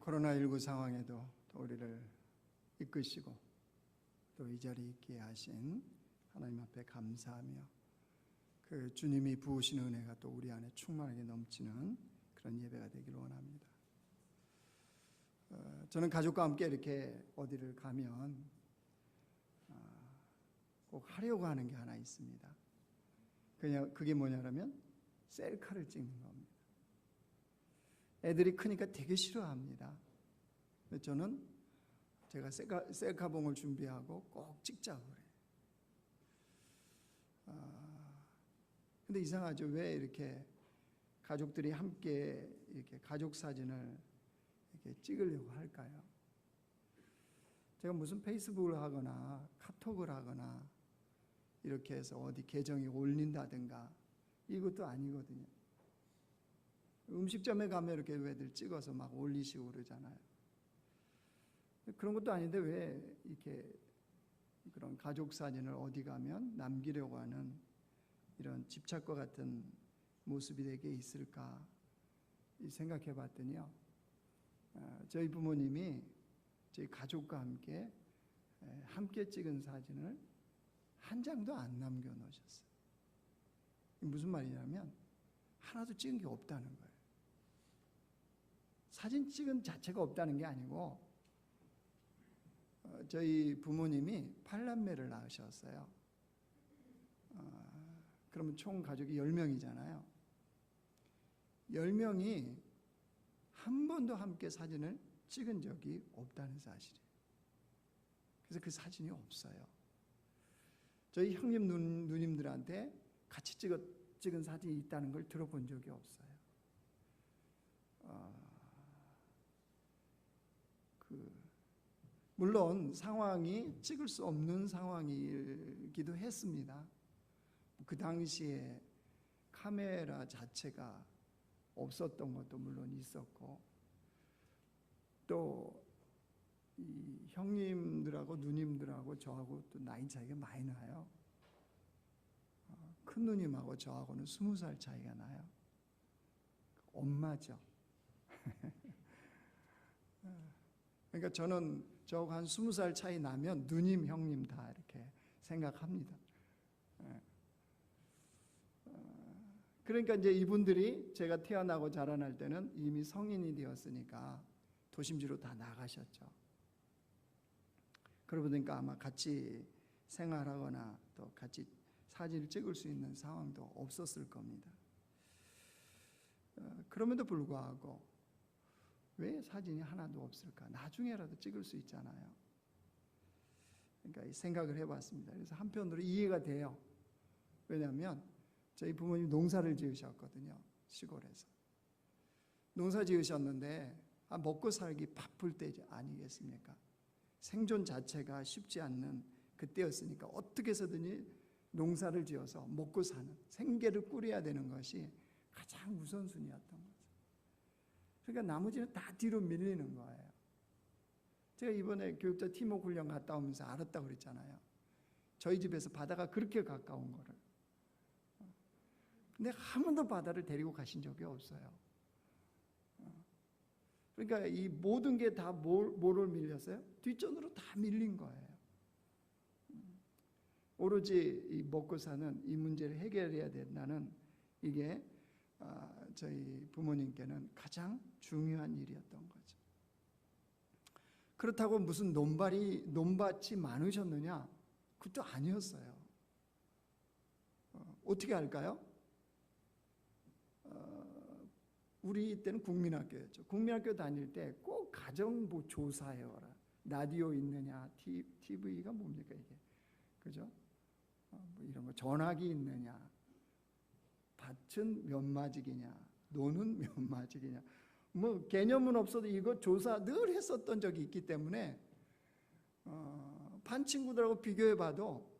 코로나19 상황에도 또 우리를 이끄시고 또 이 자리에 있게 하신 하나님 앞에 감사하며 그 주님이 부으시는 은혜가 또 우리 안에 충만하게 넘치는 그런 예배가 되기를 원합니다. 저는 가족과 함께 이렇게 어디를 가면 꼭 하려고 하는 게 하나 있습니다. 그게 뭐냐면 셀카를 찍는 겁니다. 애들이 크니까 되게 싫어합니다. 저는 제가 셀카봉을 준비하고 꼭 찍자고 그래요. 근데 이상하죠. 왜 이렇게 가족들이 함께 이렇게 가족 사진을 이렇게 찍으려고 할까요? 제가 무슨 페이스북을 하거나 카톡을 하거나 이렇게 해서 어디 계정에 올린다든가 이것도 아니거든요. 음식점에 가면 이렇게 왜들 찍어서 막 올리시고 그러잖아요. 그런 것도 아닌데 왜 이렇게 그런 가족 사진을 어디 가면 남기려고 하는 이런 집착과 같은 모습이 내게 있을까 생각해 봤더니요. 저희 부모님이 저희 가족과 함께 찍은 사진을 한 장도 안 남겨 놓으셨어요. 무슨 말이냐면 하나도 찍은 게 없다는 거예요. 사진 찍은 자체가 없다는 게 아니고 저희 부모님이 8남매를 낳으셨어요. 그러면 총 가족이 10명이잖아요. 10명이 한 번도 함께 사진을 찍은 적이 없다는 사실이에요. 그래서 그 사진이 없어요. 저희 형님 누님들한테 같이 찍은 사진이 있다는 걸 들어본 적이 없어요. 물론 상황이 찍을 수 없는 상황이기도 했습니다. 그 당시에 카메라 자체가 없었던 것도 물론 있었고, 또 이 형님들하고 누님들하고 저하고 또 나이 차이가 많이 나요. 큰 누님하고 저하고는 20살 차이가 나요. 엄마죠. 그러니까 저는 저하고 한 20살 차이 나면 누님, 형님 다 이렇게 생각합니다. 그러니까 이제 이분들이 제가 태어나고 자라날 때는 이미 성인이 되었으니까 도심지로 다 나가셨죠. 그러고 보니까 아마 같이 생활하거나 또 같이 사진을 찍을 수 있는 상황도 없었을 겁니다. 그럼에도 불구하고 왜 사진이 하나도 없을까? 나중에라도 찍을 수 있잖아요. 그러니까 이 생각을 해봤습니다. 그래서 한편으로 이해가 돼요. 왜냐하면 저희 부모님 농사를 지으셨거든요. 시골에서. 농사 지으셨는데 먹고 살기 바쁠 때 아니겠습니까? 생존 자체가 쉽지 않는 그때였으니까 어떻게 해서든지 농사를 지어서 먹고 사는, 생계를 꾸려야 되는 것이 가장 우선순위였던 거죠. 그러니까 나머지는 다 뒤로 밀리는 거예요. 제가 이번에 교육자 팀워크 훈련 갔다 오면서 알았다고 그랬잖아요. 저희 집에서 바다가 그렇게 가까운 거를. 근데 한 번도 바다를 데리고 가신 적이 없어요. 그러니까 이 모든 게 다 뭐를 밀렸어요? 뒷전으로 다 밀린 거예요. 오로지 이 먹고 사는 이 문제를 해결해야 된다는 이게 저희 부모님께는 가장 중요한 일이었던 거죠. 그렇다고 무슨 논밭이 많으셨느냐? 그것도 아니었어요. 어떻게 할까요? 우리 때는 국민학교였죠. 국민학교 다닐 때 꼭 가정부 조사해라. 라디오 있느냐, TV가 뭡니까 이게, 그죠? 뭐 이런 거 전화기 있느냐, 밭은 몇 마직이냐, 노는 몇 마직이냐, 뭐 개념은 없어도 이거 조사 늘 했었던 적이 있기 때문에 반 친구들하고 비교해봐도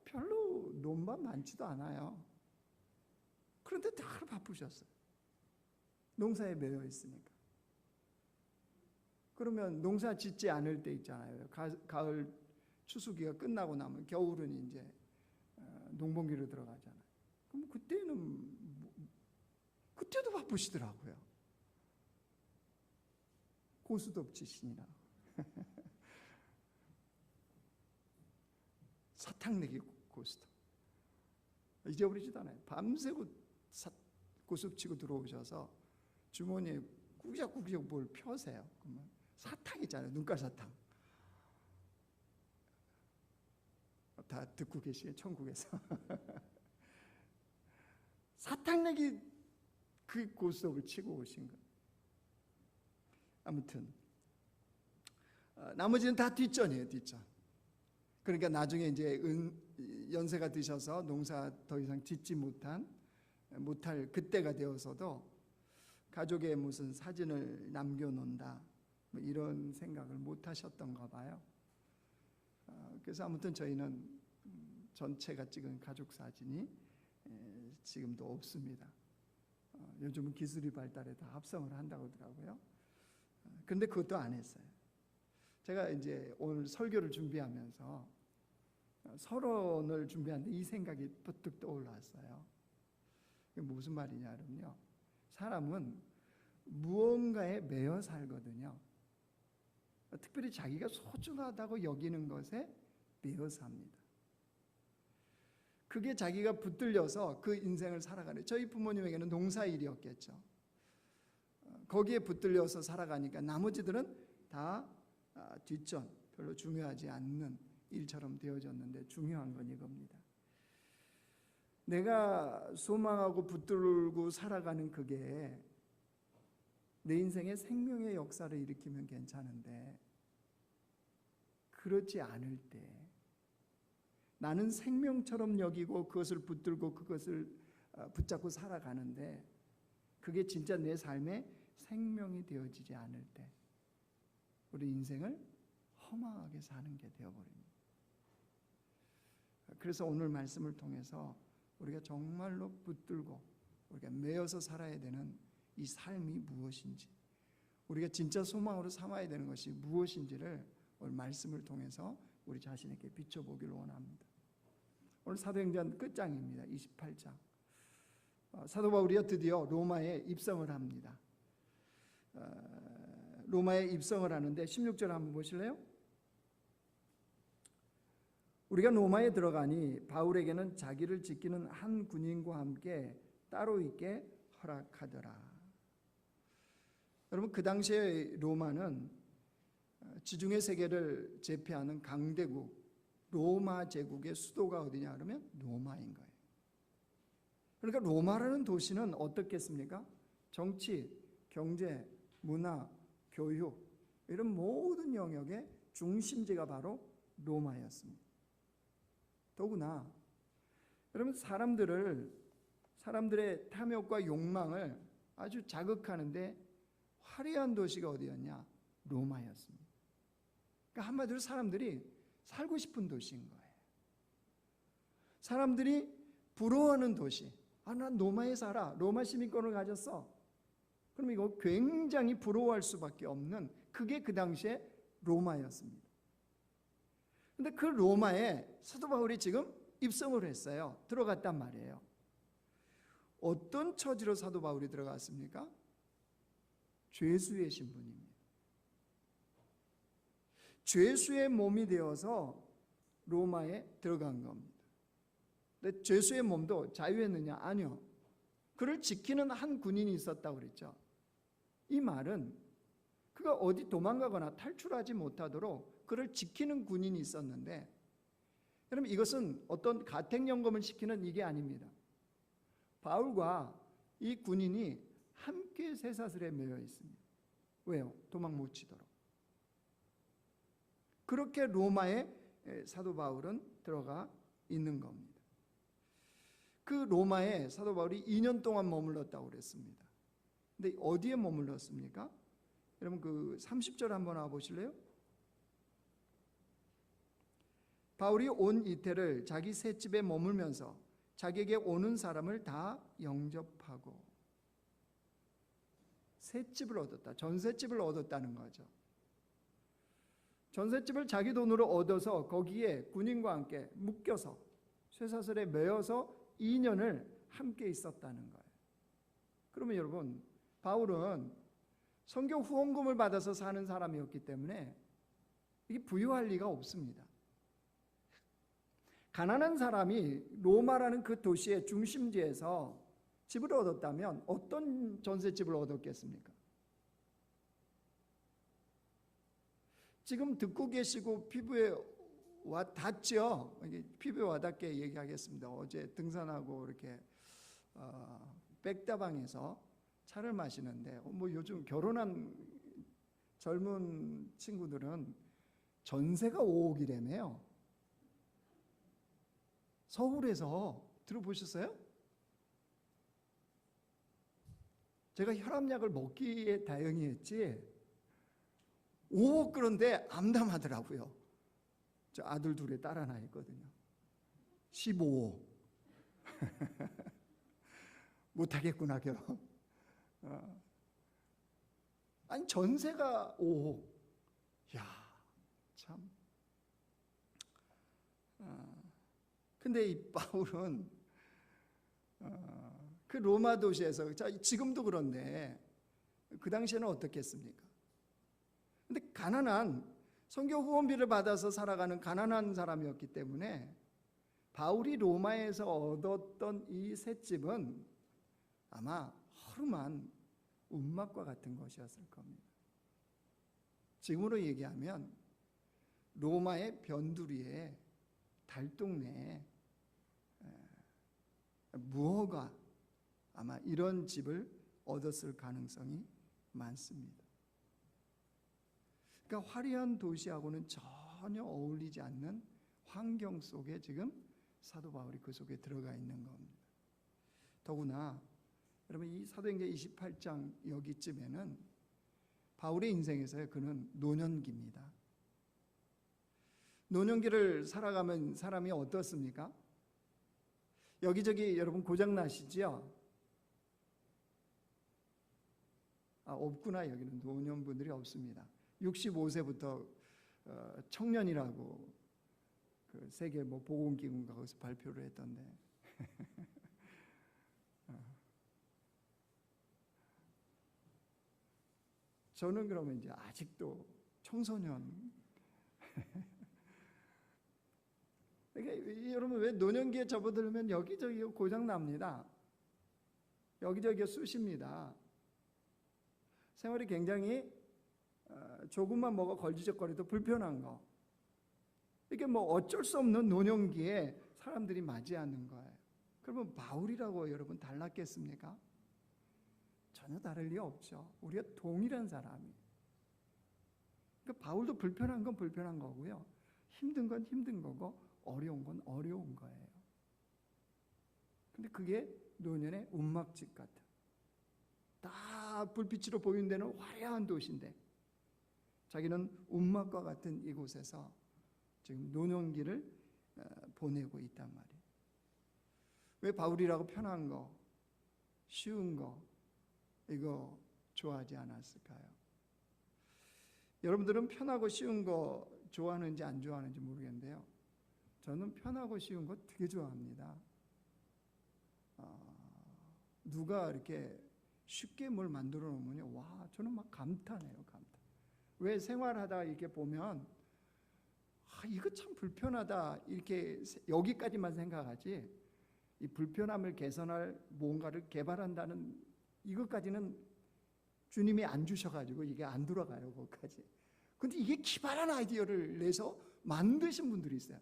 별로 논밭 많지도 않아요. 그런데 다 바쁘셨어요. 농사에 매여 있으니까. 그러면 농사 짓지 않을 때 있잖아요. 가을 추수기가 끝나고 나면 겨울은 이제 농번기로 들어가잖아요. 그럼 그때도 바쁘시더라고요. 고스톱 치시니라. 사탕내기 고스톱. 잊어버리지도 않아요. 밤새고 고스톱 치고 들어오셔서 주머니에 꾸역꾸역 뭘 펴세요. 그러면 사탕이잖아요. 눈깔 사탕. 다 듣고 계시게 천국에서. 사탕내기 그 고스톱을 치고 오신 거예요. 아무튼 나머지는 다 뒷전이에요. 뒷전. 그러니까 나중에 이제 연세가 드셔서 농사 더 이상 짓지 못할 그때가 되어서도 가족의 무슨 사진을 남겨놓는다 뭐 이런 생각을 못 하셨던가 봐요. 그래서 아무튼 저희는 전체가 찍은 가족 사진이 지금도 없습니다. 요즘은 기술이 발달해 다 합성을 한다고 하더라고요. 그런데 그것도 안 했어요. 제가 이제 오늘 설교를 준비하면서 서론을 준비하는데 이 생각이 부뜩 떠올랐어요. 이게 무슨 말이냐면요, 사람은 무언가에 매여 살거든요. 특별히 자기가 소중하다고 여기는 것에 매여 삽니다. 그게 자기가 붙들려서 그 인생을 살아가는, 저희 부모님에게는 농사일이었겠죠. 거기에 붙들려서 살아가니까 나머지들은 다 뒷전, 별로 중요하지 않는 일처럼 되어졌는데, 중요한 건 이겁니다. 내가 소망하고 붙들고 살아가는 그게 내 인생에 생명의 역사를 일으키면 괜찮은데, 그렇지 않을 때 나는 생명처럼 여기고 그것을 붙들고 그것을 붙잡고 살아가는데 그게 진짜 내 삶의 생명이 되어지지 않을 때 우리 인생을 허망하게 사는 게 되어버립니다. 그래서 오늘 말씀을 통해서 우리가 정말로 붙들고 우리가 매여서 살아야 되는 이 삶이 무엇인지, 우리가 진짜 소망으로 삼아야 되는 것이 무엇인지를 오늘 말씀을 통해서 우리 자신에게 비춰보기를 원합니다. 오늘 사도행전 끝장입니다. 28장. 사도 바울이 드디어 로마에 입성을 합니다. 로마에 입성을 하는데 16절 한번 보실래요? 우리가 로마에 들어가니 바울에게는 자기를 지키는 한 군인과 함께 따로 있게 허락하더라. 여러분, 그 당시에 로마는 지중해 세계를 제패하는 강대국, 로마 제국의 수도가 어디냐 그러면 로마인 거예요. 그러니까 로마라는 도시는 어떻겠습니까? 정치, 경제, 문화, 교육 이런 모든 영역의 중심지가 바로 로마였습니다. 더구나 여러분, 사람들의 탐욕과 욕망을 아주 자극하는데 화려한 도시가 어디였냐? 로마였습니다. 그러니까 한마디로 사람들이 살고 싶은 도시인 거예요. 사람들이 부러워하는 도시. 난 로마에 살아. 로마 시민권을 가졌어. 그럼 이거 굉장히 부러워할 수밖에 없는, 그게 그 당시에 로마였습니다. 그런데 그 로마에 사도 바울이 지금 입성을 했어요. 들어갔단 말이에요. 어떤 처지로 사도 바울이 들어갔습니까? 죄수의 신분입니다. 죄수의 몸이 되어서 로마에 들어간 겁니다. 근데 죄수의 몸도 자유했느냐? 아니요. 그를 지키는 한 군인이 있었다고 그랬죠. 이 말은 그가 어디 도망가거나 탈출하지 못하도록 그를 지키는 군인이 있었는데, 여러분, 이것은 어떤 가택연금을 시키는 이게 아닙니다. 바울과 이 군인이 함께 쇠사슬에 매여 있습니다. 왜요? 도망 못 치도록. 그렇게 로마에 사도 바울은 들어가 있는 겁니다. 그 로마에 사도 바울이 2년 동안 머물렀다고 그랬습니다. 근데 어디에 머물렀습니까? 여러분, 그 30절 한번 와보실래요? 바울이 온 이태를 자기 셋집에 머물면서 자기에게 오는 사람을 다 영접하고, 셋집을 얻었다. 전셋집을 얻었다는 거죠. 전셋집을 자기 돈으로 얻어서 거기에 군인과 함께 묶여서 쇠사슬에 매여서 2년을 함께 있었다는 거예요. 그러면 여러분, 바울은 선교 후원금을 받아서 사는 사람이었기 때문에 이게 부유할 리가 없습니다. 가난한 사람이 로마라는 그 도시의 중심지에서 집을 얻었다면 어떤 전셋집을 얻었겠습니까? 지금 듣고 계시고 피부에 와 닿죠? 피부에 와닿게 얘기하겠습니다. 어제 등산하고 이렇게 백다방에서 차를 마시는데 뭐 요즘 결혼한 젊은 친구들은 전세가 5억이라며요. 서울에서 들어보셨어요? 제가 혈압약을 먹기에 다행히 했지 5억 그런데 암담하더라고요. 저 아들 둘에 딸 하나 있거든요. 15억. 못하겠구나 결혼. 아니 전세가 5억. 야, 참. 근데 이 바울은 그 로마 도시에서 지금도 그런데 그 당시에는 어떻겠습니까? 근데 가난한 선교 후원비를 받아서 살아가는 가난한 사람이었기 때문에 바울이 로마에서 얻었던 이 셋집은 아마 허름한 움막과 같은 것이었을 겁니다. 지금으로 얘기하면 로마의 변두리에 달동네에 무허가 아마 이런 집을 얻었을 가능성이 많습니다. 그러니까 화려한 도시하고는 전혀 어울리지 않는 환경 속에 지금 사도 바울이 그 속에 들어가 있는 겁니다. 더구나 여러분 이 사도행전 28장 여기쯤에는 바울의 인생에서 그는 노년기입니다. 노년기를 살아가면 사람이 어떻습니까? 여기저기 여러분 고장 나시죠? 없구나. 여기는 노년분들이 없습니다. 65세부터 청년이라고 그 세계 뭐 보건기구가 거기서 발표를 했던데 저는 그러면 이제 아직도 청소년. 그러니까 여러분 왜 노년기에 접어들면 여기저기 고장 납니다. 여기저기 쑤십니다. 생활이 굉장히 조금만 먹어 걸지적거리도 불편한 거. 이게 뭐 어쩔 수 없는 노년기에 사람들이 맞이하는 거예요. 그러면 바울이라고 여러분 달랐겠습니까? 전혀 다를 리 없죠. 우리가 동일한 사람이. 그러니까 바울도 불편한 건 불편한 거고요. 힘든 건 힘든 거고 어려운 건 어려운 거예요. 근데 그게 노년의 움막집 같은. 다 불빛으로 보이는 데는 화려한 도시인데 자기는 움막과 같은 이곳에서 지금 노년기를 보내고 있단 말이에요. 왜 바울이라고 편한 거, 쉬운 거 이거 좋아하지 않았을까요? 여러분들은 편하고 쉬운 거 좋아하는지 안 좋아하는지 모르겠는데요. 저는 편하고 쉬운 거 되게 좋아합니다. 누가 이렇게 쉽게 뭘 만들어 놓으면 와 저는 막 감탄해요. 감탄. 왜 생활하다 이렇게 보면 이거 참 불편하다 이렇게 여기까지만 생각하지 이 불편함을 개선할 뭔가를 개발한다는 이것까지는 주님이 안 주셔가지고 이게 안 돌아가요. 거기까지. 근데 이게 기발한 아이디어를 내서 만드신 분들이 있어요.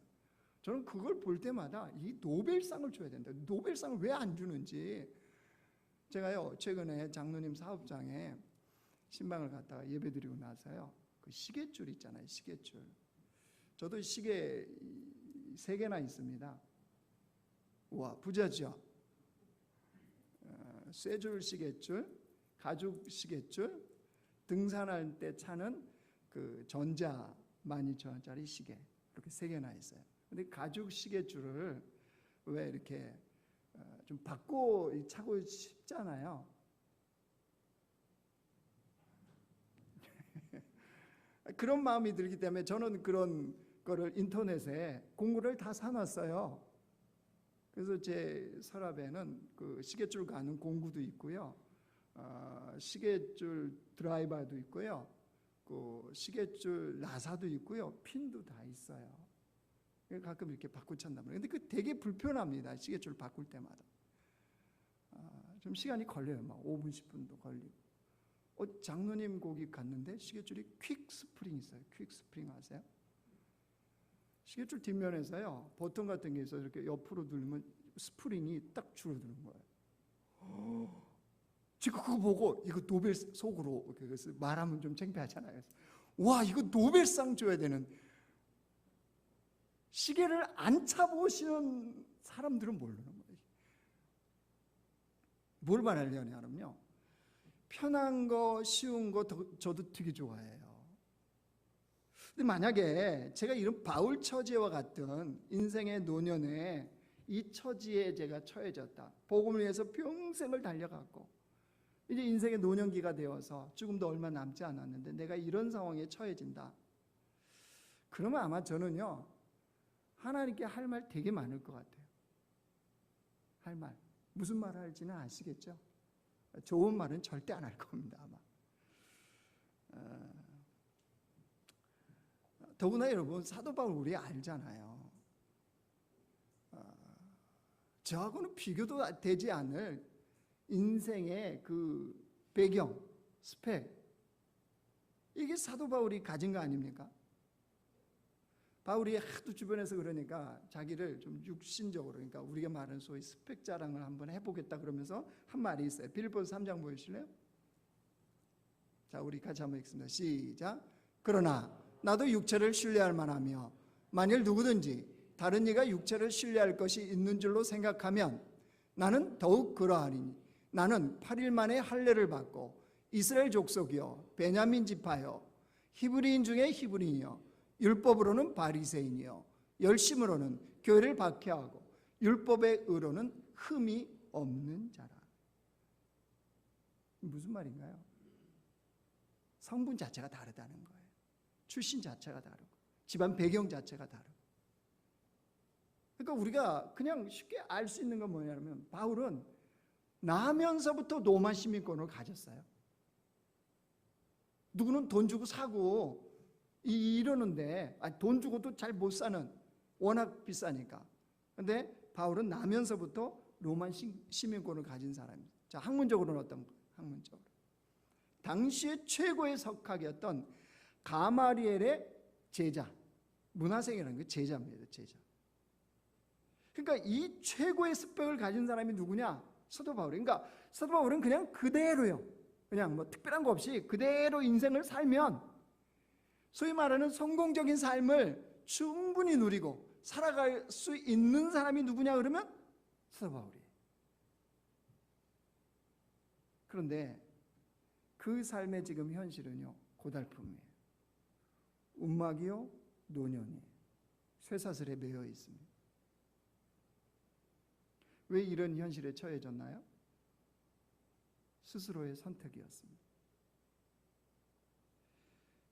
저는 그걸 볼 때마다 이 노벨상을 줘야 된다. 노벨상을 왜 안 주는지. 제가요 최근에 장로님 사업장에 신방을 갔다가 예배드리고 나서요 그 시계줄 있잖아요. 시계줄. 저도 시계 3개나 있습니다. 와 부자죠. 쇠줄 시계줄, 가죽 시계줄, 등산할 때 차는 그 전자 12,000원짜리 시계 이렇게 3개나 있어요. 근데 가죽 시계줄을 왜 이렇게 좀 바꿔 차고 싶잖아요. 그런 마음이 들기 때문에 저는 그런 거를 인터넷에 공구를 다 사놨어요. 그래서 제 서랍에는 그 시계줄 가는 공구도 있고요. 시계줄 드라이버도 있고요. 그 시계줄 나사도 있고요. 핀도 다 있어요. 가끔 이렇게 바꾸찬단 말이에요. 근데 그 되게 불편합니다. 시계줄 바꿀 때마다. 좀 시간이 걸려요. 막 5분, 10분도 걸리고. 장로님 거기 갔는데 시계줄이 퀵 스프링 있어요. 퀵 스프링 아세요? 시계줄 뒷면에서요. 버튼 같은 게 있어서 이렇게 옆으로 누르면 스프링이 딱 줄어드는 거예요. 지금 그거 보고 이거 노벨 속으로 그래서 말하면 좀 창피하잖아요. 와, 이거 노벨상 줘야 되는. 시계를 안 차보시는 사람들은 모르는 거예요. 뭘 말하려냐면요, 편한 거, 쉬운 거 저도 되게 좋아해요. 근데 만약에 제가 이런 바울 처지와 같은 인생의 노년에 이 처지에 제가 처해졌다, 복음을 위해서 평생을 달려갔고 이제 인생의 노년기가 되어서 죽음도 얼마 남지 않았는데 내가 이런 상황에 처해진다, 그러면 아마 저는요 하나님께 할 말 되게 많을 것 같아요. 할 말, 무슨 말을 할지는 아시겠죠? 좋은 말은 절대 안 할 겁니다 아마. 더구나 여러분, 사도 바울 우리 알잖아요. 저하고는 비교도 되지 않을 인생의 그 배경, 스펙, 이게 사도 바울이 가진 거 아닙니까? 바울이 하도 주변에서 그러니까 자기를 좀 육신적으로, 그러니까 우리가 말하는 소위 스펙 자랑을 한번 해보겠다 그러면서 한 말이 있어요. 빌립보서 3장 보여주실래요? 자, 우리 같이 한번 읽습니다. 시작. 그러나 나도 육체를 신뢰할 만하며 만일 누구든지 다른 이가 육체를 신뢰할 것이 있는 줄로 생각하면 나는 더욱 그러하리니 나는 8일 만에 할례를 받고 이스라엘 족속이요 베냐민 지파요 히브리인 중에 히브리인이요 율법으로는 바리새인이요 열심으로는 교회를 박해하고 율법의 의로는 흠이 없는 자라. 무슨 말인가요? 성분 자체가 다르다는 거예요. 출신 자체가 다르고 집안 배경 자체가 다르고. 그러니까 우리가 그냥 쉽게 알 수 있는 건 뭐냐면 바울은 나면서부터 로마 시민권을 가졌어요. 누구는 돈 주고 사고 이러는데 돈 주고도 잘 못 사는, 워낙 비싸니까. 근데 바울은 나면서부터 로마 시민권을 가진 사람입니다. 자, 학문적으로는 어떤 거예요? 학문적으로 당시의 최고의 석학이었던 가마리엘의 제자, 문하생이라는 게 제자입니다. 제자. 그러니까 이 최고의 스펙을 가진 사람이 누구냐? 사도 바울. 그러니까 사도 바울은 그냥 그대로요. 그냥 뭐 특별한 거 없이 그대로 인생을 살면 소위 말하는 성공적인 삶을 충분히 누리고 살아갈 수 있는 사람이 누구냐 그러면 사도 바울이에요. 그런데 그 삶의 지금 현실은요 고달픔이에요. 운막이요 노년이에요. 쇠사슬에 매여 있습니다. 왜 이런 현실에 처해졌나요? 스스로의 선택이었습니다.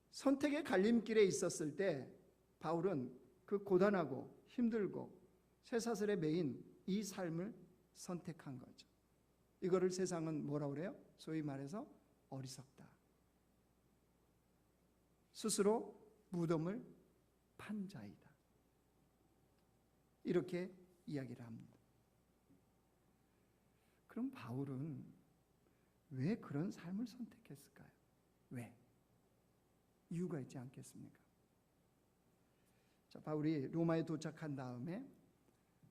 선택의 갈림길에 있었을 때 바울은 그 고단하고 힘들고 쇠사슬에 매인 이 삶을 선택한 거죠. 이거를 세상은 뭐라고 그래요? 소위 말해서 어리석다. 스스로 무덤을 판 자이다. 이렇게 이야기를 합니다. 그럼 바울은 왜 그런 삶을 선택했을까요? 왜? 이유가 있지 않겠습니까? 자, 바울이 로마에 도착한 다음에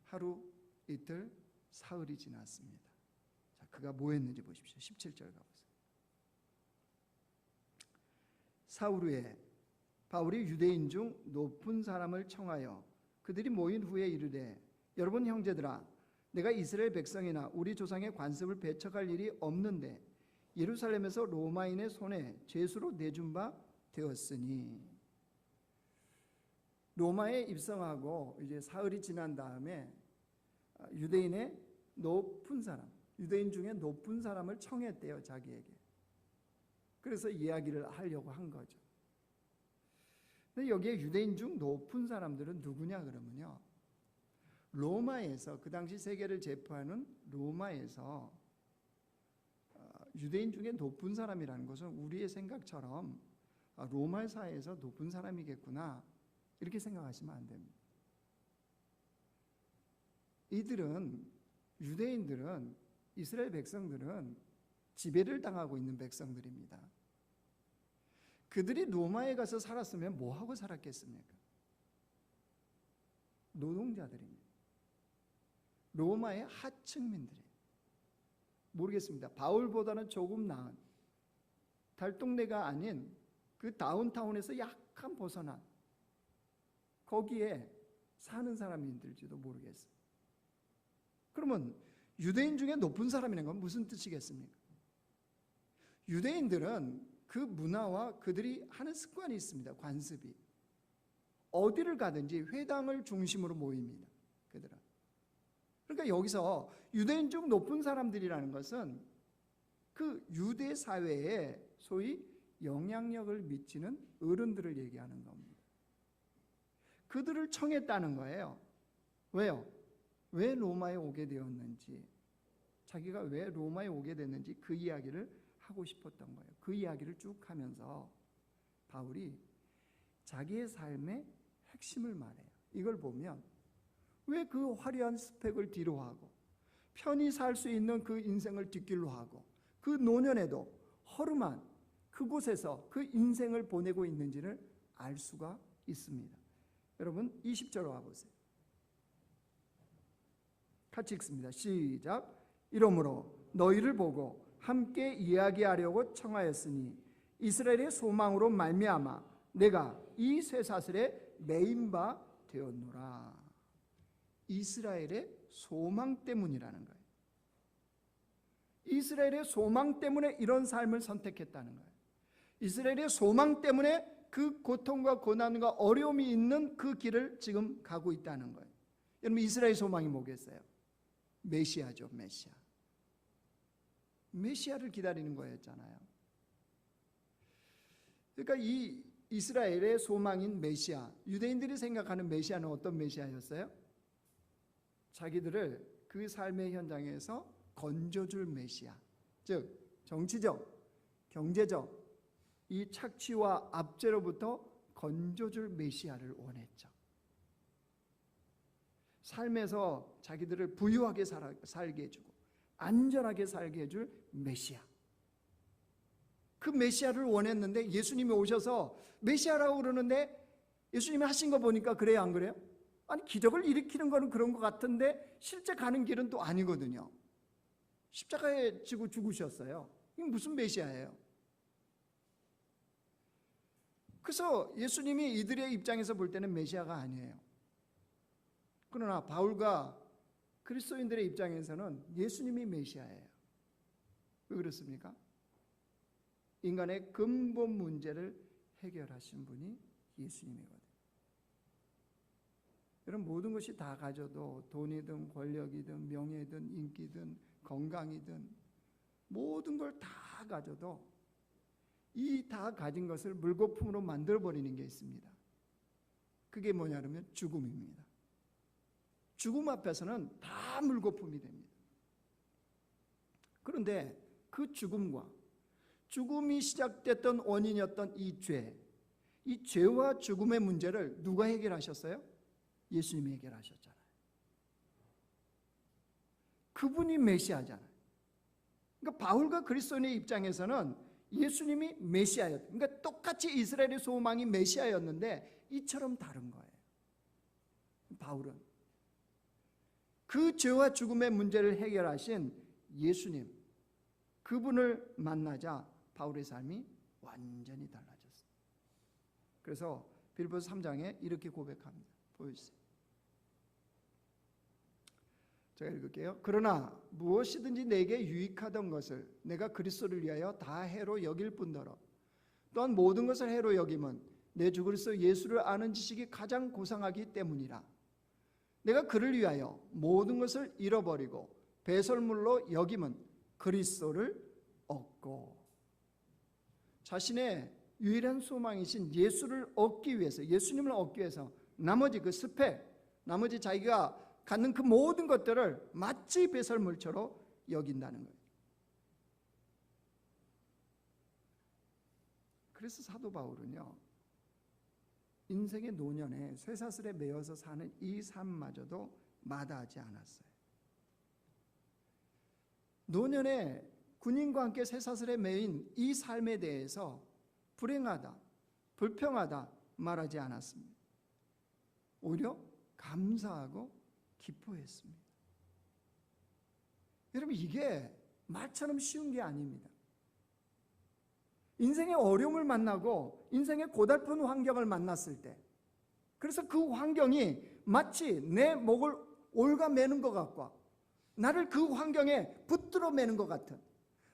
하루 이틀 사흘이 지났습니다. 자, 그가 뭐 했는지 보십시오. 17절 가보세요. 사흘 후에 바울이 유대인 중 높은 사람을 청하여 그들이 모인 후에 이르되 여러분 형제들아 내가 이스라엘 백성이나 우리 조상의 관습을 배척할 일이 없는데 예루살렘에서 로마인의 손에 죄수로 내준 바 되었으니. 로마에 입성하고 이제 사흘이 지난 다음에 유대인의 높은 사람, 유대인 중에 높은 사람을 청했대요 자기에게. 그래서 이야기를 하려고 한 거죠. 근데 여기에 유대인 중 높은 사람들은 누구냐 그러면요, 로마에서 그 당시 세계를 제포하는 로마에서 유대인 중에 높은 사람이라는 것은 우리의 생각처럼 로마 사회에서 높은 사람이겠구나 이렇게 생각하시면 안 됩니다. 유대인들은 이스라엘 백성들은 지배를 당하고 있는 백성들입니다. 그들이 로마에 가서 살았으면 뭐하고 살았겠습니까? 노동자들입니다. 로마의 하층민들이에요. 모르겠습니다. 바울보다는 조금 나은 달동네가 아닌 그 다운타운에서 약간 벗어난 거기에 사는 사람인들지도 모르겠어요. 그러면 유대인 중에 높은 사람이라는 건 무슨 뜻이겠습니까? 유대인들은 그 문화와 그들이 하는 습관이 있습니다. 관습이. 어디를 가든지 회당을 중심으로 모입니다. 그들은. 그러니까 여기서 유대인 중 높은 사람들이라는 것은 그 유대 사회에 소위 영향력을 미치는 어른들을 얘기하는 겁니다. 그들을 청했다는 거예요. 왜요? 왜 로마에 오게 되었는지, 자기가 왜 로마에 오게 됐는지 그 이야기를 하고 싶었던 거예요. 그 이야기를 쭉 하면서 바울이 자기의 삶의 핵심을 말해요. 이걸 보면 왜 그 화려한 스펙을 뒤로 하고 편히 살 수 있는 그 인생을 뒷길로 하고 그 노년에도 허름한 그곳에서 그 인생을 보내고 있는지를 알 수가 있습니다. 여러분 20절 와보세요. 같이 읽습니다. 시작. 이러므로 너희를 보고 함께 이야기하려고 청하였으니 이스라엘의 소망으로 말미암아 내가 이 쇠사슬에 매인 바 되었노라. 이스라엘의 소망 때문이라는 거예요. 이스라엘의 소망 때문에 이런 삶을 선택했다는 거예요. 이스라엘의 소망 때문에 그 고통과 고난과 어려움이 있는 그 길을 지금 가고 있다는 거예요. 여러분 이스라엘 소망이 뭐겠어요? 메시아죠. 메시아를 기다리는 거였잖아요. 그러니까 이 이스라엘의 소망인 메시아, 유대인들이 생각하는 메시아는 어떤 메시아였어요? 자기들을 그 삶의 현장에서 건져줄 메시아, 즉 정치적, 경제적 이 착취와 압제로부터 건져줄 메시아를 원했죠. 삶에서 자기들을 부유하게 살게 해주고 안전하게 살게 해줄 메시아. 그 메시아를 원했는데 예수님이 오셔서 메시아라고 그러는데 예수님이 하신 거 보니까 그래요, 안 그래요? 아니 기적을 일으키는 거는 그런 것 같은데 실제 가는 길은 또 아니거든요. 십자가에 지고 죽으셨어요. 이게 무슨 메시아예요? 그래서 예수님이 이들의 입장에서 볼 때는 메시아가 아니에요. 그러나 바울과 그리스도인들의 입장에서는 예수님이 메시아예요. 왜 그렇습니까? 인간의 근본 문제를 해결하신 분이 예수님이거든요. 여러분 모든 것이 다 가져도 돈이든 권력이든 명예든 인기든 건강이든 모든 걸 다 가져도 이 다 가진 것을 물거품으로 만들어버리는 게 있습니다. 그게 뭐냐면 죽음입니다. 죽음 앞에서는 다 물거품이 됩니다. 그런데 그 죽음과 죽음이 시작됐던 원인이었던 이 죄와 죽음의 문제를 누가 해결하셨어요? 예수님이 해결하셨잖아요. 그분이 메시아잖아요. 그러니까 바울과 그리스도인의 입장에서는 예수님이 메시아였어요. 그러니까 똑같이 이스라엘의 소망이 메시아였는데 이처럼 다른 거예요. 바울은 그 죄와 죽음의 문제를 해결하신 예수님, 그분을 만나자 바울의 삶이 완전히 달라졌어요. 그래서 빌립보서 3장에 이렇게 고백합니다. 보여주세요. 제가 읽을게요. 그러나 무엇이든지 내게 유익하던 것을 내가 그리스도를 위하여 다 해로 여길 뿐더러 또한 모든 것을 해로 여김은 내 주 그리스도 예수를 아는 지식이 가장 고상하기 때문이라. 내가 그를 위하여 모든 것을 잃어버리고 배설물로 여김은 그리스도를 얻고 자신의 유일한 소망이신 예수를 얻기 위해서, 예수님을 얻기 위해서 나머지 그 스펙, 나머지 자기가 갖는 그 모든 것들을 마치 배설물처럼 여긴다는 거예요. 그래서 사도 바울은요, 인생의 노년에 쇠사슬에 매여서 사는 이 삶마저도 마다하지 않았어요. 노년에 군인과 함께 쇠사슬에 매인 이 삶에 대해서 불행하다, 불평하다 말하지 않았습니다. 오히려 감사하고 기뻐했습니다. 여러분, 이게 말처럼 쉬운 게 아닙니다. 인생의 어려움을 만나고 인생의 고달픈 환경을 만났을 때, 그래서 그 환경이 마치 내 목을 올가매는 것 같고 나를 그 환경에 붙들어 매는 것 같은,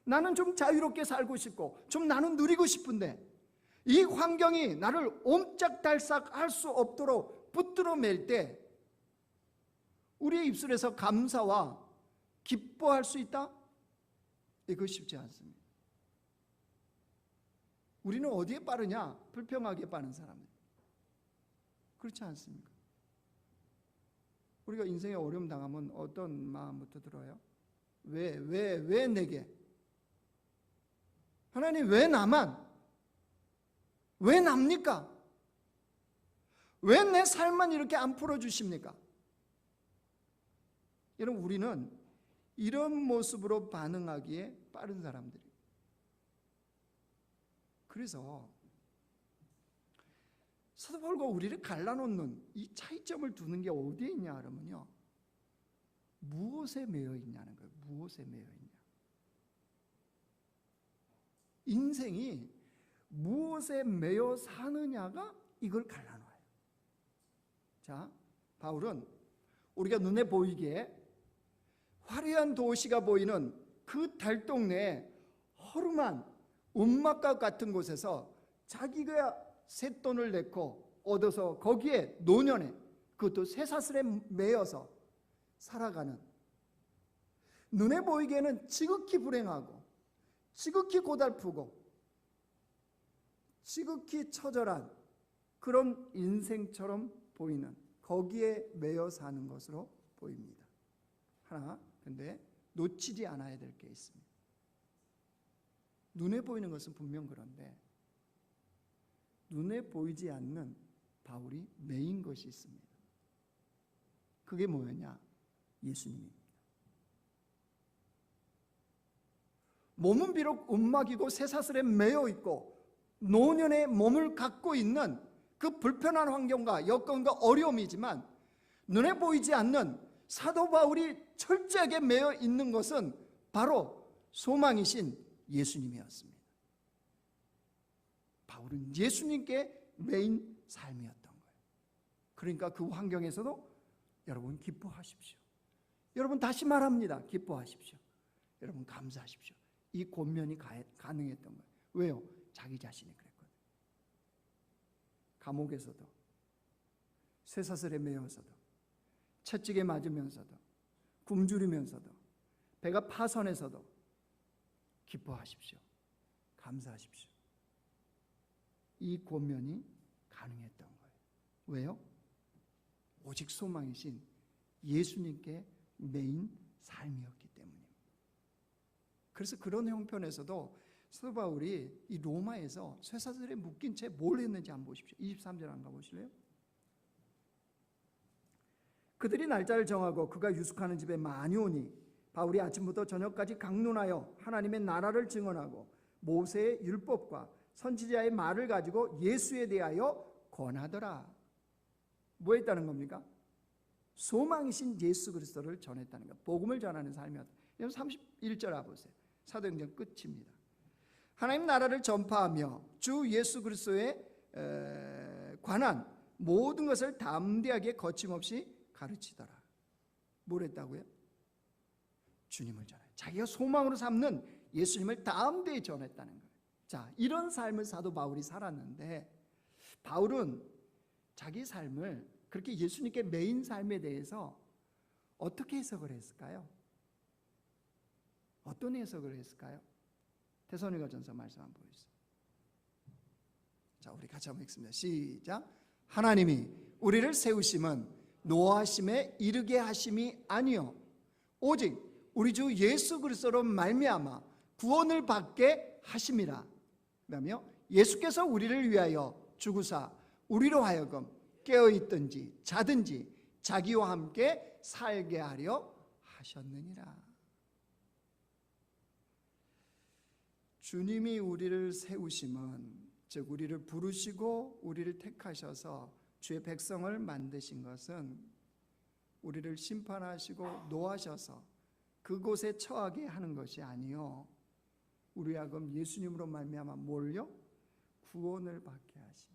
나는 좀 자유롭게 살고 싶고 좀 나는 누리고 싶은데 이 환경이 나를 옴짝달싹 할 수 없도록 붙들어 맬 때 우리의 입술에서 감사와 기뻐할 수 있다? 이거 쉽지 않습니다. 우리는 어디에 빠르냐? 불평하기에 빠른 사람들. 그렇지 않습니까? 우리가 인생에 어려움 당하면 어떤 마음부터 들어요? 왜 내게? 하나님, 왜 나만? 왜 납니까? 왜 내 삶만 이렇게 안 풀어주십니까? 여러분, 우리는 이런 모습으로 반응하기에 빠른 사람들이에요. 그래서 사도 바울과 우리를 갈라놓는 이 차이점을 두는 게 어디에 있냐 그러면요, 무엇에 매여 있냐는 거예요. 무엇에 매여 있냐. 인생이 무엇에 매여 사느냐가 이걸 갈라놔요. 자, 바울은 우리가 눈에 보이기에 화려한 도시가 보이는 그 달동네에 허름한 움막과 같은 곳에서 자기가 쇳돈을 내고 얻어서 거기에 노년에, 그것도 쇠사슬에 매여서 살아가는, 눈에 보이기에는 지극히 불행하고 지극히 고달프고 지극히 처절한 그런 인생처럼 보이는, 거기에 매여 사는 것으로 보입니다. 하나, 근데 놓치지 않아야 될 게 있습니다. 눈에 보이는 것은 분명 그런데 눈에 보이지 않는 바울이 매인 것이 있습니다. 그게 뭐였냐? 예수님입니다. 몸은 비록 움막이고 쇠사슬에 매여 있고 노년의 몸을 갖고 있는 그 불편한 환경과 여건과 어려움이지만 눈에 보이지 않는 사도 바울이 철저하게 매여 있는 것은 바로 소망이신 예수님이었습니다. 바울은 예수님께 매인 삶이었던 거예요. 그러니까 그 환경에서도 여러분 기뻐하십시오. 여러분, 다시 말합니다. 기뻐하십시오. 여러분, 감사하십시오. 이 권면이 가능했던 거예요. 왜요? 자기 자신이 그랬거든요. 감옥에서도, 쇠사슬에 매여서도, 채찍에 맞으면서도, 굶주리면서도, 배가 파선해서도 기뻐하십시오. 감사하십시오. 이 권면이 가능했던 거예요. 왜요? 오직 소망이신 예수님께 매인 삶이었기 때문입니다. 그래서 그런 형편에서도 사도 바울이 이 로마에서 쇠사슬에 묶인 채 뭘 했는지 한번 보십시오. 23절 안 가보실래요? 그들이 날짜를 정하고 그가 유숙하는 집에 많이 오니 바울이 아침부터 저녁까지 강론하여 하나님의 나라를 증언하고 모세의 율법과 선지자의 말을 가지고 예수에 대하여 권하더라. 뭐 했다는 겁니까? 소망이신 예수 그리스도를 전했다는 것, 복음을 전하는 삶이었다. 31절 보세요. 사도행전 끝입니다. 하나님 나라를 전파하며 주 예수 그리스도에 관한 모든 것을 담대하게 거침없이 가르치더라. 뭘 했다고요? 주님을 전해, 자기가 소망으로 삼는 예수님을 담대히 전했다는 거예요. 자, 이런 삶을 사도 바울이 살았는데, 바울은 자기 삶을 그렇게 예수님께 매인 삶에 대해서 어떻게 해석을 했을까요? 어떤 해석을 했을까요? 데살로니가전서 말씀 한번 보세요. 자, 우리 같이 한번 읽습니다. 시작. 하나님이 우리를 세우심은 노하심에 이르게 하심이 아니요 오직 우리 주 예수 그리스도로 말미암아 구원을 받게 하심이라. 그다음에요, 예수께서 우리를 위하여 죽으사 우리로 하여금 깨어있든지 자든지 자기와 함께 살게 하려 하셨느니라. 주님이 우리를 세우심은, 즉 우리를 부르시고 우리를 택하셔서 주의 백성을 만드신 것은 우리를 심판하시고 노하셔서 그곳에 처하게 하는 것이 아니요, 우리 하여금 예수님으로 말미암아 뭘요? 구원을 받게 하심.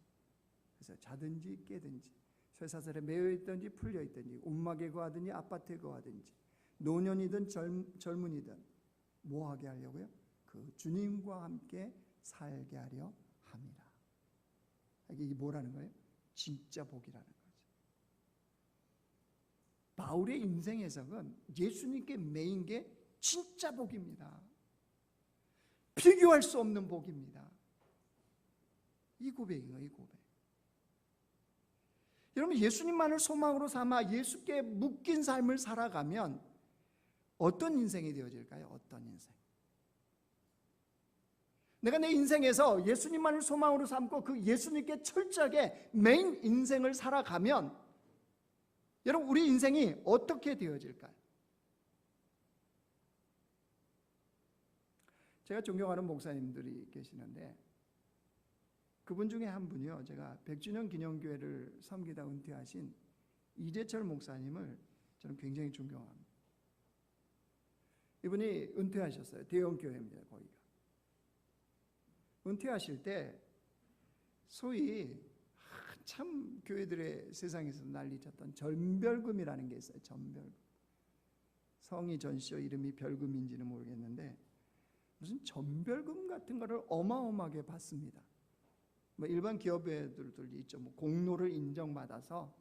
그래서 자든지 깨든지, 쇠사슬에 매여 있든지 풀려 있든지, 움막에 거하든지 아파트에 거하든지, 노년이든 젊은이든 뭐 하게 하려고요? 그 주님과 함께 살게 하려 합니다. 이게 뭐라는 거예요? 진짜 복이라는 거죠. 바울의 인생 해석은 예수님께 매인 게 진짜 복입니다. 비교할 수 없는 복입니다. 이 고백이에요, 이 고백. 여러분, 예수님만을 소망으로 삼아 예수께 묶인 삶을 살아가면 어떤 인생이 되어질까요? 어떤 인생? 내가 내 인생에서 예수님만을 소망으로 삼고 그 예수님께 철저하게 매인 인생을 살아가면 여러분, 우리 인생이 어떻게 되어질까요? 제가 존경하는 목사님들이 계시는데 그분 중에 한 분이요, 제가 100주년 기념교회를 섬기다 은퇴하신 이재철 목사님을 저는 굉장히 존경합니다. 이분이 은퇴하셨어요. 대형 교회입니다, 거기가. 은퇴하실 때 소위 참 교회들의 세상에서 난리쳤던 전별금이라는 게 있어요. 전별금. 성이 전시요 이름이 별금인지는 모르겠는데 무슨 전별금 같은 거를 어마어마하게 받습니다. 뭐 일반 기업애들도 있죠. 뭐 공로를 인정받아서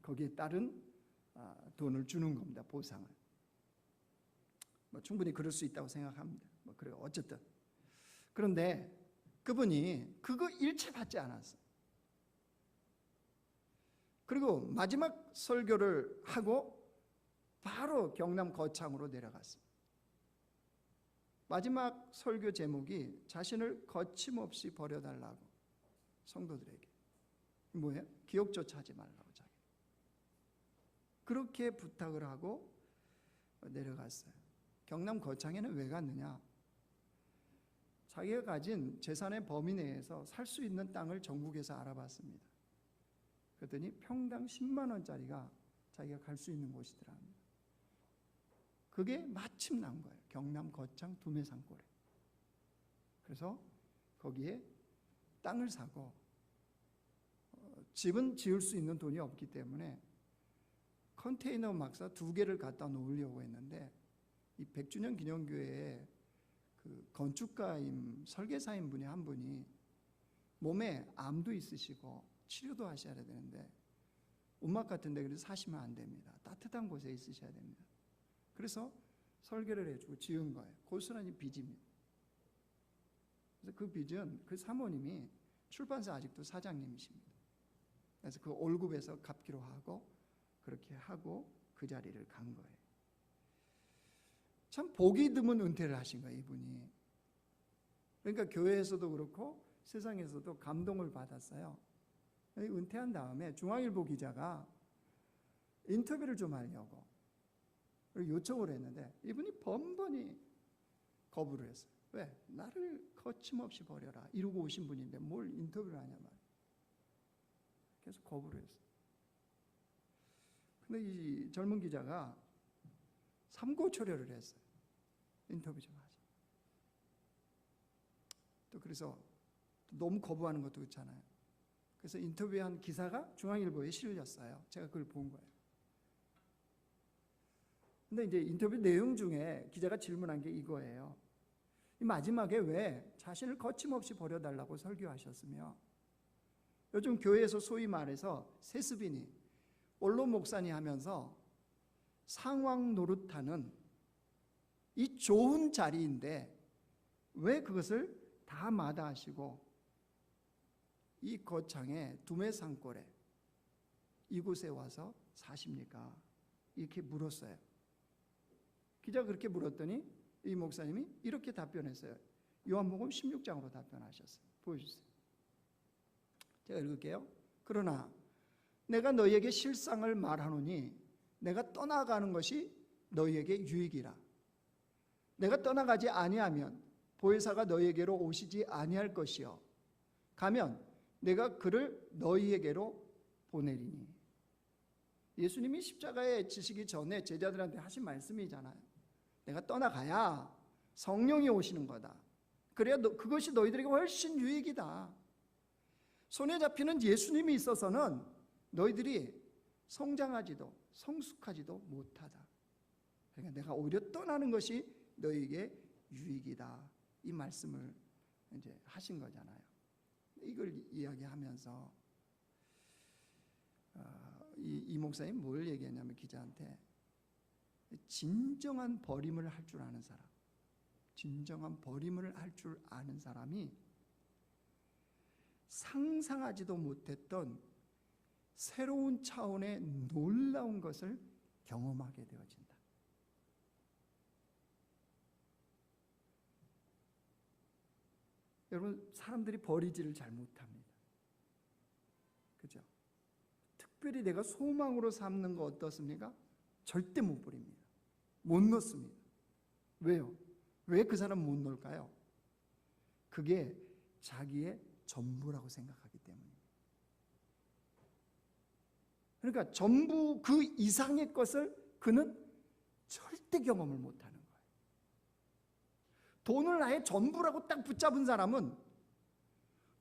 거기에 따른 돈을 주는 겁니다. 보상을. 뭐 충분히 그럴 수 있다고 생각합니다. 뭐 그래요. 어쨌든. 그런데 그분이 그거 일체 받지 않았어요. 그리고 마지막 설교를 하고 바로 경남 거창으로 내려갔습니다. 마지막 설교 제목이 자신을 거침없이 버려달라고, 성도들에게. 뭐예요? 기억조차 하지 말라고. 자기. 그렇게 부탁을 하고 내려갔어요. 경남 거창에는 왜 갔느냐? 자기가 가진 재산의 범위 내에서 살 수 있는 땅을 전국에서 알아봤습니다. 그랬더니 평당 10만 원짜리가 자기가 갈 수 있는 곳이더라. 그게 마침 난 거예요. 경남 거창 두메산골에. 그래서 거기에 땅을 사고 집은 지을 수 있는 돈이 없기 때문에 컨테이너 막사 2개를 갖다 놓으려고 했는데 이 100주년 기념교회에 그 건축가임 설계사인 분이 한 분이 몸에 암도 있으시고 치료도 하셔야 되는데 움막 같은 데 그래서 사시면 안 됩니다. 따뜻한 곳에 있으셔야 됩니다. 그래서 설계를 해주고 지은 거예요. 고스란히 빚입니다. 그래서 그 빚은 그 사모님이 출판사 아직도 사장님이십니다. 그래서 그 월급에서 갚기로 하고 그렇게 하고 그 자리를 간 거예요. 참 복이 드문 은퇴를 하신 거예요, 이분이. 그러니까 교회에서도 그렇고 세상에서도 감동을 받았어요. 은퇴한 다음에 중앙일보 기자가 인터뷰를 좀 하려고 요청을 했는데 이분이 번번이 거부를 했어요. 왜? 나를 거침없이 버려라 이러고 오신 분인데 뭘 인터뷰를 하냐 말이에요. 계속 거부를 했어요. 근데 이 젊은 기자가 삼고초려를 했어요. 인터뷰 좀 하자. 또 그래서 너무 거부하는 것도 그렇잖아요. 그래서 인터뷰한 기사가 중앙일보에 실렸어요. 제가 그걸 본 거예요. 근데 이제 인터뷰 내용 중에 기자가 질문한 게 이거예요. 이 마지막에 왜 자신을 거침없이 버려달라고 설교하셨으며 요즘 교회에서 소위 말해서 세습이니 언론 목사니 하면서 상황 노릇하는 이 좋은 자리인데 왜 그것을 다 마다하시고 이 거창에 두메산골에 이곳에 와서 사십니까? 이렇게 물었어요. 기자가 그렇게 물었더니 이 목사님이 이렇게 답변했어요. 요한복음 16장으로 답변하셨어요. 보여주세요. 제가 읽을게요. 그러나 내가 너희에게 실상을 말하노니 내가 떠나가는 것이 너희에게 유익이라. 내가 떠나가지 아니하면 보혜사가 너희에게로 오시지 아니할 것이요 가면 내가 그를 너희에게로 보내리니. 예수님이 십자가에 지시기 전에 제자들한테 하신 말씀이잖아요. 내가 떠나가야 성령이 오시는 거다. 그래야 그것이 너희들에게 훨씬 유익이다. 손에 잡히는 예수님이 있어서는 너희들이 성장하지도 성숙하지도 못하다. 그러니까 내가 오히려 떠나는 것이 너희에게 유익이다. 이 말씀을 이제 하신 거잖아요. 이걸 이야기하면서 이 목사님 뭘 얘기했냐면 기자한테 진정한 버림을 할 줄 아는 사람, 진정한 버림을 할 줄 아는 사람이 상상하지도 못했던 새로운 차원의 놀라운 것을 경험하게 되어진다. 여러분, 사람들이 버리지를 잘 못합니다. 그죠? 특별히 내가 소망으로 삼는 거 어떻습니까? 절대 못 버립니다. 못 놓습니다. 왜요? 왜 그 사람 못 놓을까요? 그게 자기의 전부라고 생각하기 때문입니다. 그러니까 전부 그 이상의 것을 그는 절대 경험을 못하는 거예요. 돈을 나의 전부라고 딱 붙잡은 사람은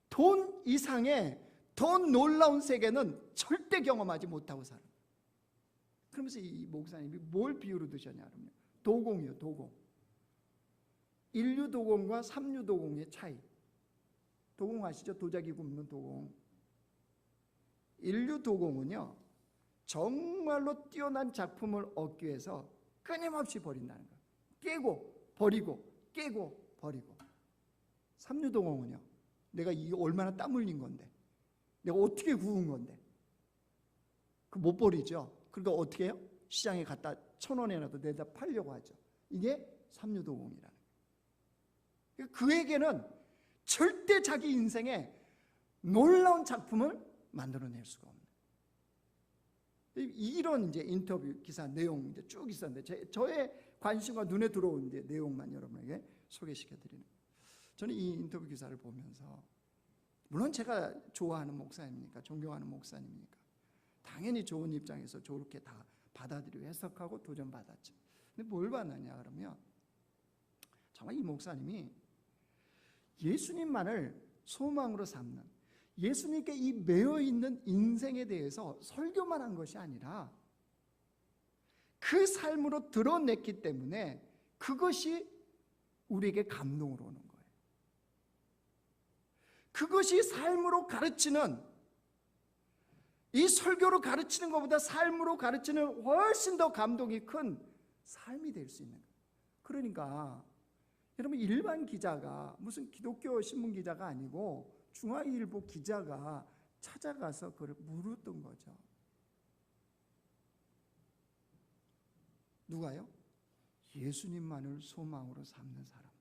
돈 이상의 더 놀라운 세계는 절대 경험하지 못하고 살아요. 그러면서 이 목사님이 뭘 비유로 드셨냐면요, 도공이요, 도공. 인류도공과 삼류도공의 차이. 도공 아시죠? 도자기 굽는 도공. 인류도공은요, 정말로 뛰어난 작품을 얻기 위해서 끊임없이 버린다는 거예요. 깨고 버리고 깨고 버리고. 삼류도공은요, 내가 이게 얼마나 땀 흘린 건데, 내가 어떻게 구운 건데, 그 못 버리죠. 그러니까 어떻게 해요? 시장에 갖다 1,000원이라도 내다 팔려고 하죠. 이게 삼류도공이라는 거예요. 그에게는 절대 자기 인생에 놀라운 작품을 만들어낼 수가 없는 거예요. 이런 이제 인터뷰 기사 내용 이제 쭉 있었는데 저의 관심과 눈에 들어온 이제 내용만 여러분에게 소개시켜드리는 거예요. 저는 이 인터뷰 기사를 보면서, 물론 제가 좋아하는 목사님이니까, 존경하는 목사님이니까 당연히 좋은 입장에서 저렇게 다 받아들이고 해석하고 도전받았죠. 근데 뭘 받느냐 그러면, 정말 이 목사님이 예수님만을 소망으로 삼는, 예수님께 이 매여있는 인생에 대해서 설교만 한 것이 아니라 그 삶으로 드러냈기 때문에 그것이 우리에게 감동으로 오는 거예요. 그것이 삶으로 가르치는, 이 설교로 가르치는 것보다 삶으로 가르치는 훨씬 더 감동이 큰 삶이 될 수 있는 거예요. 그러니까 여러분, 일반 기자가, 무슨 기독교 신문 기자가 아니고 중앙일보 기자가 찾아가서 그걸 물었던 거죠. 누가요? 예수님만을 소망으로 삼는 사람들.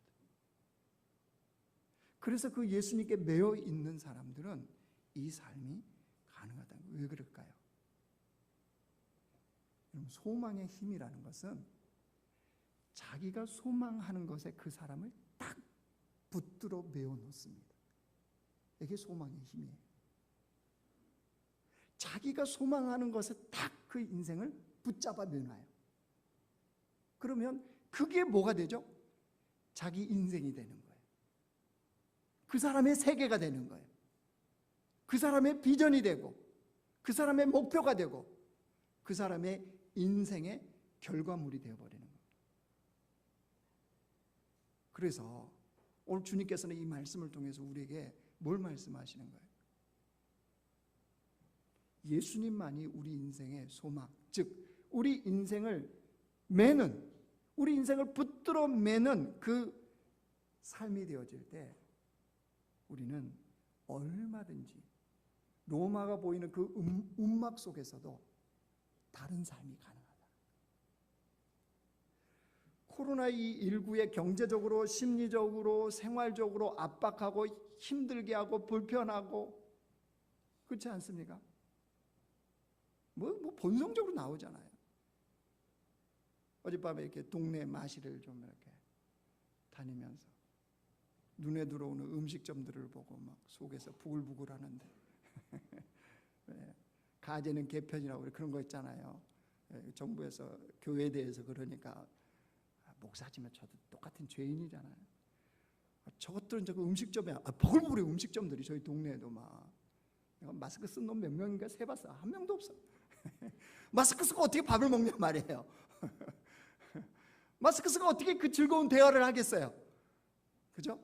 그래서 그 예수님께 매여 있는 사람들은 이 삶이 가능하다는 거예요. 왜 그럴까요? 소망의 힘이라는 것은 자기가 소망하는 것에 그 사람을 딱 붙들어 매어 놓습니다. 이게 소망의 힘이에요. 자기가 소망하는 것에 딱 그 인생을 붙잡아 매놔요. 그러면 그게 뭐가 되죠? 자기 인생이 되는 거예요. 그 사람의 세계가 되는 거예요. 그 사람의 비전이 되고, 그 사람의 목표가 되고, 그 사람의 인생의 결과물이 되어버리는 거예요. 그래서 오늘 주님께서는 이 말씀을 통해서 우리에게 뭘 말씀하시는 거예요? 예수님만이 우리 인생의 소망, 즉 우리 인생을 매는, 우리 인생을 붙들어 매는 그 삶이 되어질 때 우리는 얼마든지 로마가 보이는 그 움막 속에서도 다른 삶이 가능하다. 코로나19에 경제적으로, 심리적으로, 생활적으로 압박하고 힘들게 하고 불편하고, 그렇지 않습니까? 뭐 본성적으로 나오잖아요. 어젯밤에 이렇게 동네 마실을 좀 이렇게 다니면서 눈에 들어오는 음식점들을 보고 막 속에서 부글부글 하는데 가재는 개편이라고 그런 거 있잖아요. 정부에서 교회에 대해서 그러니까 목사지만 저도 똑같은 죄인이잖아요. 저것들은 저거 음식점에 버글버글 음식점들이 저희 동네에도 막 마스크 쓴 놈 몇 명인가 세봤어. 한 명도 없어. 마스크 쓰고 어떻게 밥을 먹냐 말이에요. 마스크 쓰고 어떻게 그 즐거운 대화를 하겠어요? 그죠?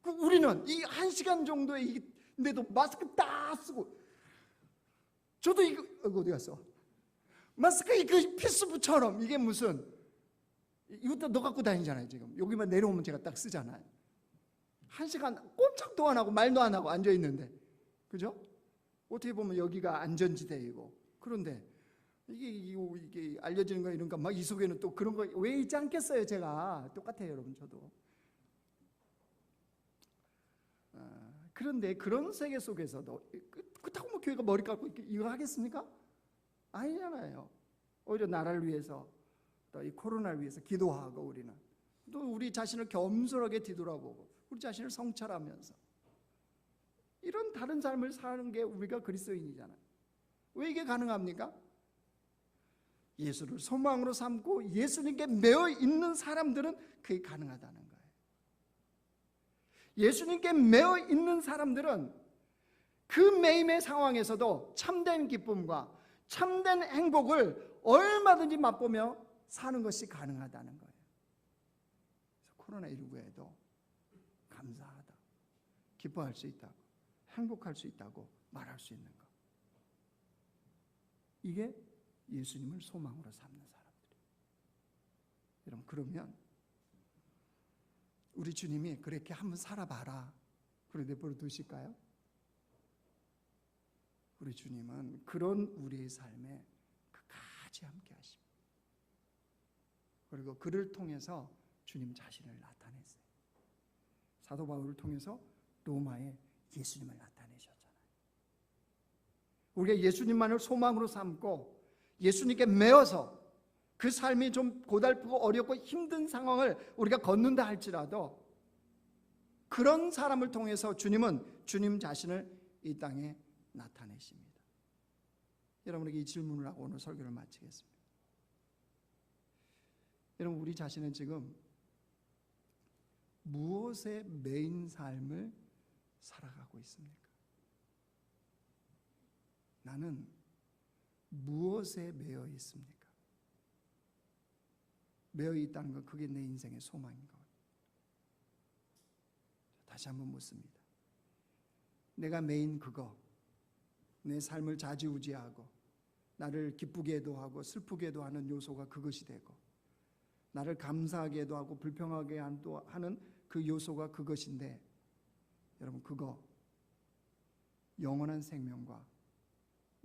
우리는 이 1시간 정도인데도 마스크 딱 쓰고, 저도 이거 어디 갔어? 마스크 그 필수부처럼 이게 무슨, 이것도 너 갖고 다니잖아요. 지금 여기만 내려오면 제가 딱 쓰잖아요. 1시간 꼼짝도 안 하고 말도 안 하고 앉아 있는데, 그죠? 어떻게 보면 여기가 안전지대이고, 그런데 이게 알려지는 거 이런가 막 이 속에는 또 그런 거 왜 있지 않겠어요? 제가 똑같아요, 여러분. 저도. 그런데 그런 세계 속에서도 그렇다고 뭐 교회가 머리 깎고 이거 하겠습니까? 아니잖아요. 오히려 나라를 위해서, 또 이 코로나를 위해서 기도하고, 우리는 또 우리 자신을 겸손하게 뒤돌아보고 우리 자신을 성찰하면서 이런 다른 삶을 사는 게 우리가 그리스도인이잖아요. 왜 이게 가능합니까? 예수를 소망으로 삼고 예수님께 매어 있는 사람들은 그게 가능하다는 거예요. 예수님께 매어 있는 사람들은 그 매임의 상황에서도 참된 기쁨과 참된 행복을 얼마든지 맛보며 사는 것이 가능하다는 거예요. 그래서 코로나19에도 감사하다, 기뻐할 수 있다고, 행복할 수 있다고 말할 수 있는 것, 이게 예수님을 소망으로 삼는 사람들이에요. 여러분, 그러면 우리 주님이 그렇게 한번 살아봐라, 그래 내버려 두실까요? 우리 주님은 그런 우리의 삶에 끝까지 함께 하십니다. 그리고 그를 통해서 주님 자신을 나타냈어요. 사도 바울을 통해서 로마에 예수님을 나타내셨잖아요. 우리가 예수님만을 소망으로 삼고 예수님께 매어서 그 삶이 좀 고달프고 어렵고 힘든 상황을 우리가 걷는다 할지라도 그런 사람을 통해서 주님은 주님 자신을 이 땅에 나타내십니다. 여러분에게 이 질문을 하고 오늘 설교를 마치겠습니다. 여러분, 우리 자신은 지금 무엇에 매인 삶을 살아가고 있습니까? 나는 무엇에 매여 있습니까? 매여 있다는 건 그게 내 인생의 소망인 것. 다시 한번 묻습니다. 내가 매인 그거, 내 삶을 좌지우지하고 나를 기쁘게도 하고 슬프게도 하는 요소가 그것이 되고, 나를 감사하게도 하고 불평하게 하는 그 요소가 그것인데, 여러분, 그거 영원한 생명과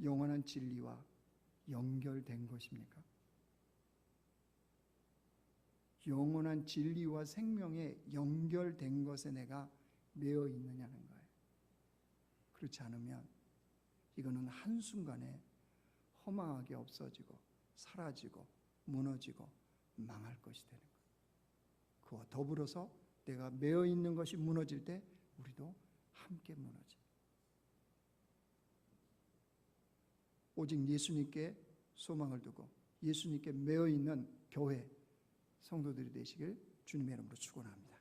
영원한 진리와 연결된 것입니까? 영원한 진리와 생명에 연결된 것에 내가 매여 있느냐는 거예요. 그렇지 않으면 이거는 한순간에 허망하게 없어지고 사라지고 무너지고 망할 것이 되는 거예요. 그와 더불어서 내가 매여 있는 것이 무너질 때 우리도 함께 무너집니다. 오직 예수님께 소망을 두고 예수님께 매여 있는 교회 성도들이 되시길 주님의 이름으로 축원합니다.